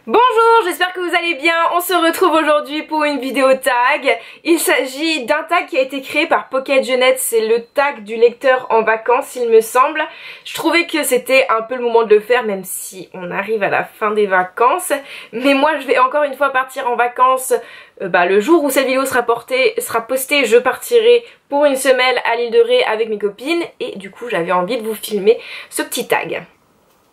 Bonjour, j'espère que vous allez bien. On se retrouve aujourd'hui pour une vidéo tag. Il s'agit d'un tag qui a été créé par Pocket Jeunette. C'est le tag du lecteur en vacances, il me semble. Je trouvais que c'était un peu le moment de le faire, même si on arrive à la fin des vacances. Mais moi, je vais encore une fois partir en vacances. Le jour où cette vidéo sera postée, je partirai pour une semaine à l'île de Ré avec mes copines. Et du coup, j'avais envie de vous filmer ce petit tag.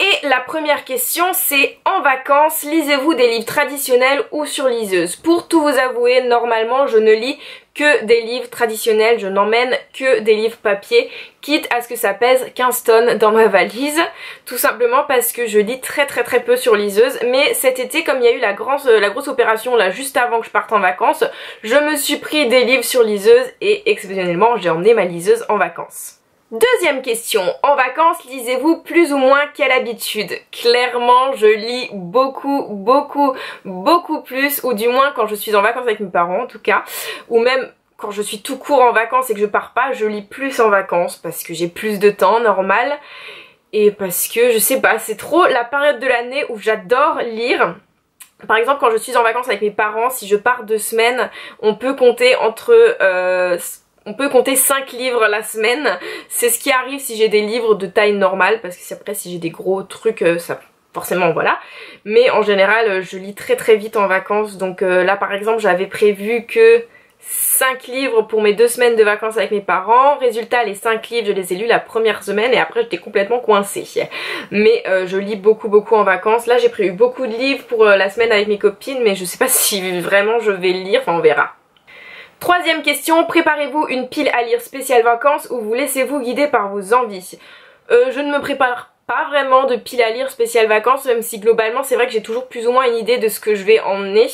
Et la première question, c'est en vacances, lisez-vous des livres traditionnels ou sur liseuse? Pour tout vous avouer, normalement je ne lis que des livres traditionnels, je n'emmène que des livres papier, quitte à ce que ça pèse 15 tonnes dans ma valise, tout simplement parce que je lis très peu sur liseuse. Mais cet été, comme il y a eu la grosse opération là juste avant que je parte en vacances, je me suis pris des livres sur liseuse et exceptionnellement j'ai emmené ma liseuse en vacances. Deuxième question, en vacances, lisez-vous plus ou moins qu'à l'habitude? Clairement, je lis beaucoup plus, ou du moins quand je suis en vacances avec mes parents en tout cas, ou même quand je suis tout court en vacances et que je pars pas, je lis plus en vacances parce que j'ai plus de temps, normal, et parce que, je sais pas, c'est trop la période de l'année où j'adore lire. Par exemple, quand je suis en vacances avec mes parents, si je pars 2 semaines, on peut compter 5 livres la semaine. C'est ce qui arrive si j'ai des livres de taille normale, parce que après si j'ai des gros trucs, ça forcément voilà. Mais en général je lis très vite en vacances. Donc là par exemple j'avais prévu que 5 livres pour mes 2 semaines de vacances avec mes parents. Résultat, les 5 livres je les ai lus la première semaine et après j'étais complètement coincée. Mais je lis beaucoup en vacances. Là j'ai prévu beaucoup de livres pour la semaine avec mes copines, mais je sais pas si vraiment je vais lire, enfin on verra. Troisième question, préparez-vous une pile à lire spéciale vacances ou vous laissez-vous guider par vos envies? Je ne me prépare pas vraiment de pile à lire spéciale vacances, même si globalement c'est vrai que j'ai toujours plus ou moins une idée de ce que je vais emmener.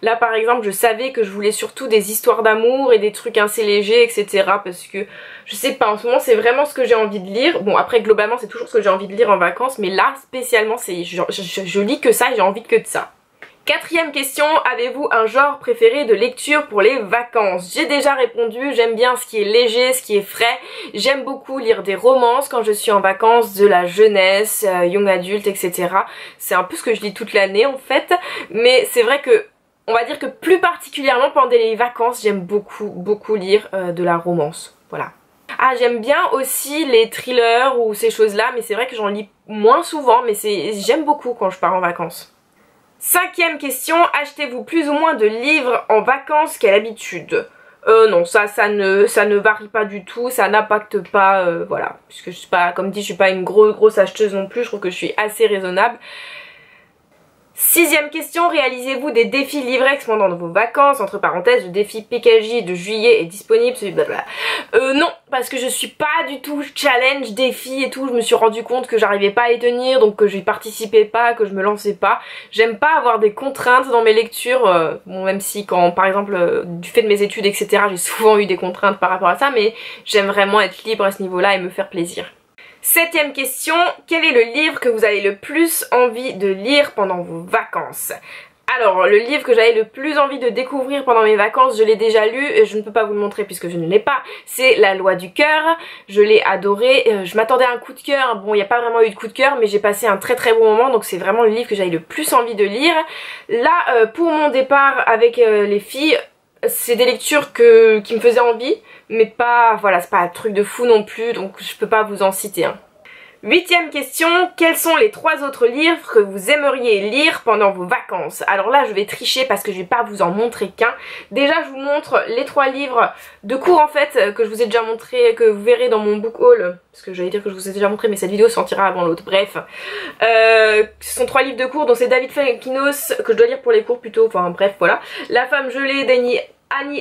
Là par exemple je savais que je voulais surtout des histoires d'amour et des trucs assez légers, etc. Parce que je sais pas, en ce moment c'est vraiment ce que j'ai envie de lire. Bon après globalement c'est toujours ce que j'ai envie de lire en vacances, mais là spécialement je lis que ça et j'ai envie que de ça. Quatrième question, avez-vous un genre préféré de lecture pour les vacances? J'ai déjà répondu, j'aime bien ce qui est léger, ce qui est frais. J'aime beaucoup lire des romances quand je suis en vacances, de la jeunesse, young adulte, etc. C'est un peu ce que je lis toute l'année en fait. Mais c'est vrai que, on va dire que plus particulièrement pendant les vacances, j'aime beaucoup lire de la romance. Voilà. Ah, j'aime bien aussi les thrillers ou ces choses-là, mais c'est vrai que j'en lis moins souvent, mais j'aime beaucoup quand je pars en vacances. Cinquième question, achetez-vous plus ou moins de livres en vacances qu'à l'habitude? Non, ça ne varie pas du tout, ça n'impacte pas, voilà. Puisque je suis pas, comme dit, je suis pas une grosse acheteuse non plus, je trouve que je suis assez raisonnable. Sixième question, réalisez-vous des défis livrex pendant vos vacances? Entre parenthèses, le défi PKJ de juillet est disponible, blablabla. Non, parce que je suis pas du tout challenge, défi et tout. Je me suis rendu compte que j'arrivais pas à les tenir, donc que j'y participais pas, que je me lançais pas. J'aime pas avoir des contraintes dans mes lectures, bon même si quand par exemple du fait de mes études etc j'ai souvent eu des contraintes par rapport à ça, mais j'aime vraiment être libre à ce niveau-là et me faire plaisir. Septième question, quel est le livre que vous avez le plus envie de lire pendant vos vacances? Alors, le livre que j'avais le plus envie de découvrir pendant mes vacances, je l'ai déjà lu et je ne peux pas vous le montrer puisque je ne l'ai pas. C'est La Loi du Cœur, je l'ai adoré, je m'attendais à un coup de cœur, bon il n'y a pas vraiment eu de coup de cœur mais j'ai passé un très bon moment, donc c'est vraiment le livre que j'avais le plus envie de lire. Là, pour mon départ avec les filles, c'est des lectures qui me faisaient envie, mais pas, voilà, c'est pas un truc de fou non plus, donc je peux pas vous en citer un. Huitième question, quels sont les 3 autres livres que vous aimeriez lire pendant vos vacances? Alors là je vais tricher parce que je vais pas vous en montrer qu'un. Déjà je vous montre les 3 livres de cours en fait que je vous ai déjà montré, que vous verrez dans mon book haul, parce que j'allais dire que je vous ai déjà montré mais cette vidéo sortira avant l'autre, bref. Ce sont 3 livres de cours, dont c'est David Fuenquinos que je dois lire pour les cours plutôt, enfin bref voilà. La femme gelée d'Annie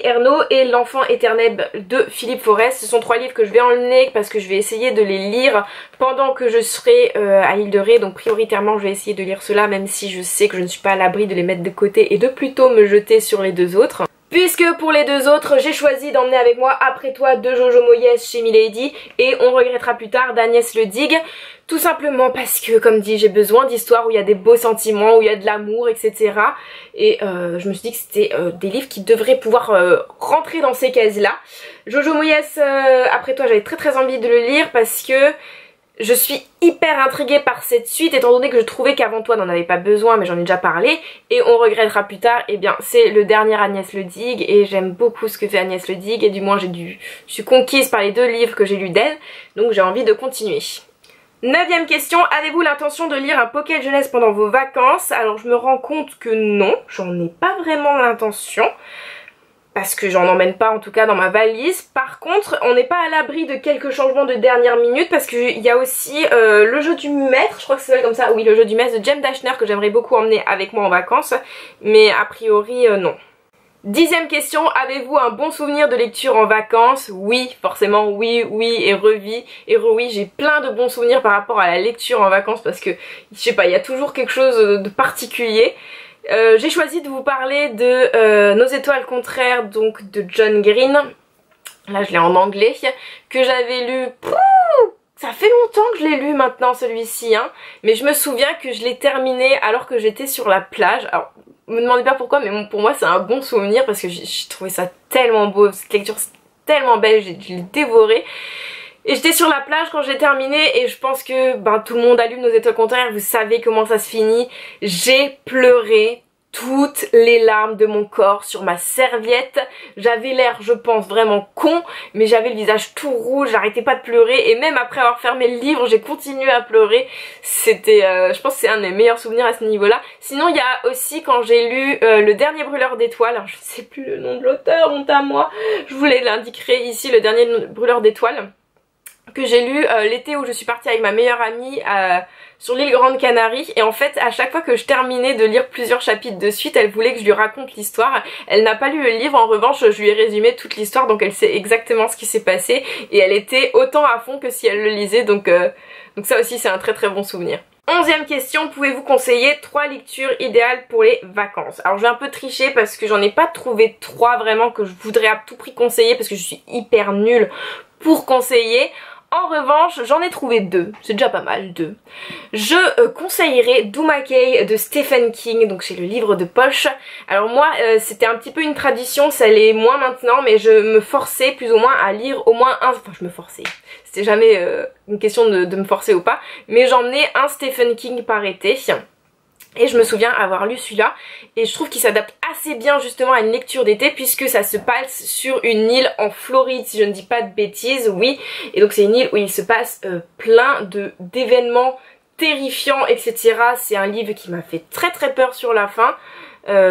Ernaux et L'enfant éternel de Philippe Forest. Ce sont 3 livres que je vais emmener parce que je vais essayer de les lire pendant que je serai à l'île de Ré, donc prioritairement je vais essayer de lire cela, même si je sais que je ne suis pas à l'abri de les mettre de côté et de plutôt me jeter sur les 2 autres. Puisque pour les 2 autres, j'ai choisi d'emmener avec moi Après toi de Jojo Moyes chez Milady et On regrettera plus tard d'Agnès Le Dig. Tout simplement parce que, comme dit, j'ai besoin d'histoires où il y a des beaux sentiments, où il y a de l'amour, etc. Et je me suis dit que c'était des livres qui devraient pouvoir rentrer dans ces cases-là. Jojo Moyes, Après toi, j'avais très envie de le lire parce que Je suis hyper intriguée par cette suite étant donné que je trouvais qu'Avant toi n'en avait pas besoin, mais j'en ai déjà parlé et on regrettera plus tard. Et bien c'est le dernier Agnès Ledigue et j'aime beaucoup ce que fait Agnès Ledigue et du moins je suis conquise par les 2 livres que j'ai lus d'elle, donc j'ai envie de continuer. 9e question, avez-vous l'intention de lire un Pocket Jeunesse pendant vos vacances? Alors je me rends compte que non, j'en ai pas vraiment l'intention. Parce que j'en emmène pas en tout cas dans ma valise. Par contre, on n'est pas à l'abri de quelques changements de dernière minute parce qu'il y a aussi le jeu du maître, je crois que c'est comme ça, oui, le jeu du maître de Jem Dashner que j'aimerais beaucoup emmener avec moi en vacances, mais a priori non. 10e question, avez-vous un bon souvenir de lecture en vacances? Oui, forcément, oui, et revis, et oui, j'ai plein de bons souvenirs par rapport à la lecture en vacances parce que, je sais pas, il y a toujours quelque chose de particulier. J'ai choisi de vous parler de Nos étoiles contraires, donc de John Green. Là je l'ai en anglais, que j'avais lu, ça fait longtemps que je l'ai lu maintenant celui-ci, hein, mais je me souviens que je l'ai terminé alors que j'étais sur la plage. Alors me demandez pas pourquoi, mais pour moi c'est un bon souvenir parce que j'ai trouvé ça tellement beau, cette lecture c'est tellement belle, je l'ai dévoré. Et j'étais sur la plage quand j'ai terminé et je pense que tout le monde a lu Nos étoiles contraires, vous savez comment ça se finit. J'ai pleuré toutes les larmes de mon corps sur ma serviette. J'avais l'air, je pense, vraiment con, mais j'avais le visage tout rouge, j'arrêtais pas de pleurer et même après avoir fermé le livre, j'ai continué à pleurer. C'était, je pense que c'est un de mes meilleurs souvenirs à ce niveau-là. Sinon, il y a aussi quand j'ai lu Le dernier brûleur d'étoiles, alors je ne sais plus le nom de l'auteur, honte à moi, je vous l'indiquerai ici, Le dernier brûleur d'étoiles, que j'ai lu l'été où je suis partie avec ma meilleure amie sur l'île Grande Canarie, et en fait à chaque fois que je terminais de lire plusieurs chapitres de suite, elle voulait que je lui raconte l'histoire. Elle n'a pas lu le livre, en revanche je lui ai résumé toute l'histoire, donc elle sait exactement ce qui s'est passé et elle était autant à fond que si elle le lisait, donc ça aussi c'est un très très bon souvenir. 11e question, pouvez-vous conseiller 3 lectures idéales pour les vacances? Alors je vais un peu tricher parce que j'en ai pas trouvé 3 vraiment que je voudrais à tout prix conseiller parce que je suis hyper nulle pour conseiller. En revanche, j'en ai trouvé 2, c'est déjà pas mal, 2. Je conseillerais Do Mackay de Stephen King, donc c'est le livre de poche. Alors moi, c'était un petit peu une tradition, ça l'est moins maintenant, mais je me forçais plus ou moins à lire au moins un... Enfin, je me forçais, c'était jamais une question de me forcer ou pas, mais j'emmenais un Stephen King par été. Et je me souviens avoir lu celui-là et je trouve qu'il s'adapte assez bien justement à une lecture d'été puisque ça se passe sur une île en Floride si je ne dis pas de bêtises, oui. Et donc c'est une île où il se passe plein d'événements terrifiants, etc. C'est un livre qui m'a fait très très peur sur la fin.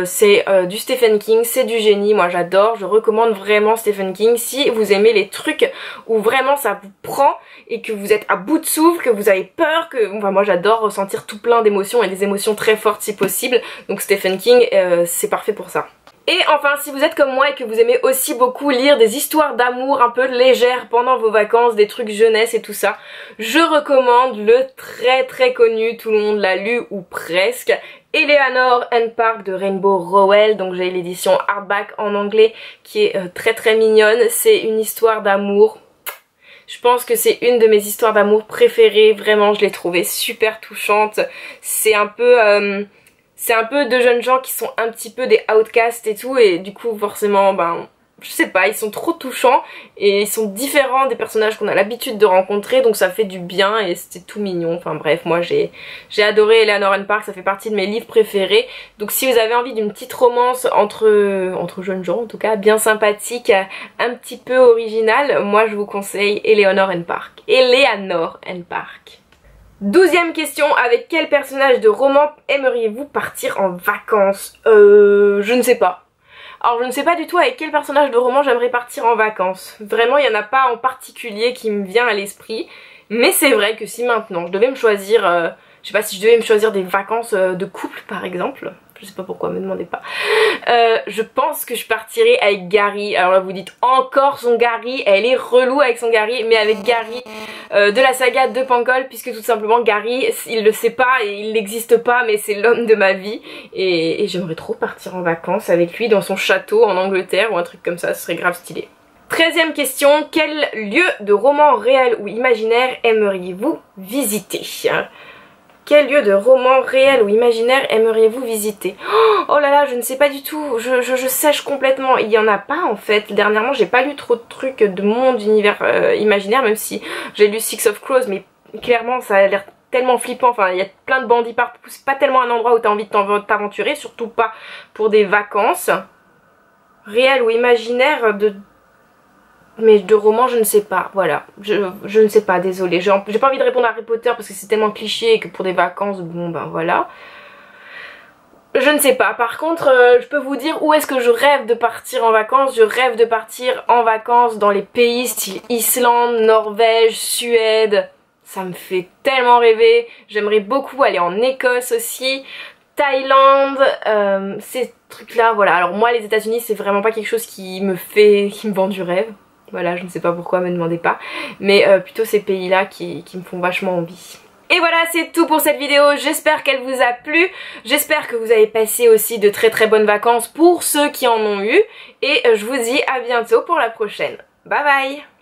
C'est du Stephen King, c'est du génie, moi j'adore, je recommande vraiment Stephen King si vous aimez les trucs où vraiment ça vous prend et que vous êtes à bout de souffle, que vous avez peur, enfin moi j'adore ressentir tout plein d'émotions et des émotions très fortes si possible, donc Stephen King c'est parfait pour ça. Et enfin, si vous êtes comme moi et que vous aimez aussi beaucoup lire des histoires d'amour un peu légères pendant vos vacances, des trucs jeunesse et tout ça, je recommande le très très connu, tout le monde l'a lu ou presque, Eleanor and Park de Rainbow Rowell. Donc j'ai l'édition hardback en anglais qui est très très mignonne. C'est une histoire d'amour. Je pense que c'est une de mes histoires d'amour préférées, vraiment je l'ai trouvée super touchante. C'est un peu de jeunes gens qui sont un petit peu des outcasts et tout, et du coup forcément je sais pas, ils sont trop touchants et ils sont différents des personnages qu'on a l'habitude de rencontrer, donc ça fait du bien et c'était tout mignon. Enfin bref, moi j'ai adoré Eleanor and Park, ça fait partie de mes livres préférés. Donc si vous avez envie d'une petite romance entre jeunes gens en tout cas, bien sympathique, un petit peu originale, moi je vous conseille Eleanor and Park. Eleanor and Park. 12e question, avec quel personnage de roman aimeriez-vous partir en vacances? Je ne sais pas. Alors je ne sais pas du tout avec quel personnage de roman j'aimerais partir en vacances. Vraiment il n'y en a pas en particulier qui me vient à l'esprit. Mais c'est vrai que si maintenant je devais me choisir, je sais pas si je devais me choisir des vacances de couple par exemple. Je sais pas pourquoi, me demandez pas. Je pense que je partirais avec Gary. Alors là vous dites encore son Gary, elle est relou avec son Gary, mais avec Gary de la saga de Pankol, puisque tout simplement Gary, il le sait pas et il n'existe pas, mais c'est l'homme de ma vie. Et j'aimerais trop partir en vacances avec lui dans son château en Angleterre ou un truc comme ça, ce serait grave stylé. 13e question, quel lieu de roman réel ou imaginaire aimeriez-vous visiter? Quel lieu de roman réel ou imaginaire aimeriez-vous visiter? Oh là là, je ne sais pas du tout, je sèche complètement, il y en a pas en fait. Dernièrement j'ai pas lu trop de trucs de mon univers imaginaire, même si j'ai lu Six of Crows, mais clairement ça a l'air tellement flippant, enfin il y a plein de bandits partout, c'est pas tellement un endroit où t'as envie de t'aventurer, surtout pas pour des vacances. Réel ou imaginaire mais de roman, je ne sais pas, voilà, je ne sais pas, désolée, j'ai pas envie de répondre à Harry Potter parce que c'est tellement cliché et que pour des vacances, bon ben voilà. Je ne sais pas, par contre je peux vous dire où est-ce que je rêve de partir en vacances. Je rêve de partir en vacances dans les pays style Islande, Norvège, Suède. Ça me fait tellement rêver. J'aimerais beaucoup aller en Écosse aussi, Thaïlande, ces trucs là, voilà. Alors moi les États-Unis c'est vraiment pas quelque chose qui me vend du rêve. Voilà, je ne sais pas pourquoi, me demandez pas. Mais plutôt ces pays là qui me font vachement envie. Et voilà, c'est tout pour cette vidéo, j'espère qu'elle vous a plu, j'espère que vous avez passé aussi de très bonnes vacances pour ceux qui en ont eu, et je vous dis à bientôt pour la prochaine. Bye bye!